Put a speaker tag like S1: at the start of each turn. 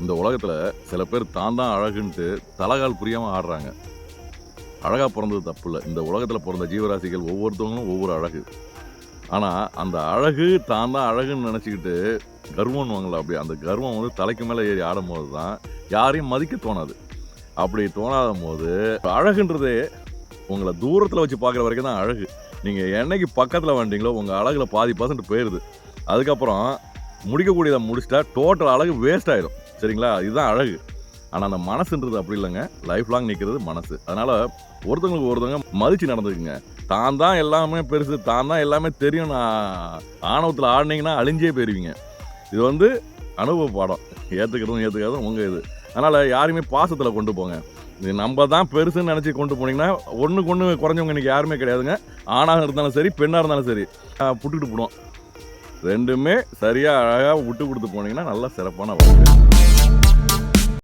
S1: இந்த உலகத்தில் சில பேர் தான் அழகுன்ட்டு தலகால் புரியாமல் ஆடுறாங்க. அழகாக பிறந்தது தப்பு இல்லை. இந்த உலகத்தில் பிறந்த ஜீவராசிகள் ஒவ்வொருத்தவங்களும் ஒவ்வொரு அழகு. ஆனால் அந்த அழகு தான் அழகுன்னு நினச்சிக்கிட்டு கர்வம்னுவாங்களா, அப்படி அந்த கர்வம் வந்து தலைக்கு மேலே ஏறி ஆடும்போது தான் யாரையும் மதிக்க தோணாது. அப்படி தோணாத போது அழகுன்றதே உங்களை தூரத்தில் வச்சு பார்க்குற வரைக்கும் தான் அழகு. நீங்கள் என்னைக்கு பக்கத்தில் வந்துட்டீங்களோ உங்கள் அழகில் பாதி % போயிடுது. அதுக்கப்புறம் முடிக்கக்கூடியதை முடிச்சிட்டா டோட்டல் அழகு வேஸ்ட் ஆகிடும். சரிங்களா? இதுதான் அழகு. ஆனால் அந்த மனசுன்றது அப்படி இல்லைங்க. லைஃப் லாங் நிற்கிறது மனசு. அதனால் ஒருத்தவங்களுக்கு ஒருத்தவங்க மதித்து நடந்துக்குங்க. தான் எல்லாமே பெருசு, தான் எல்லாமே தெரியும் ஆணவத்தில் ஆடினீங்கன்னா அழிஞ்சே போயிருவீங்க. இது வந்து அனுபவ பாடம். ஏற்றுக்கிறதும் உங்கள் இது. அதனால் யாரையுமே பாசத்தில் கொண்டு போங்க. இது நம்ம தான் பெருசுன்னு நினச்சி கொண்டு போனீங்கன்னா ஒன்றுக்கு ஒன்று குறைஞ்சவங்க இன்றைக்கி யாருமே கிடையாதுங்க. ஆணாக இருந்தாலும் சரி, பெண்ணாக இருந்தாலும் சரி, புட்டுக்கிட்டு போடுவோம். ரெண்டுமே சரியாக அழகாக விட்டு கொடுத்து போனீங்கன்னா நல்லா சிறப்பான வாழ்க்கை.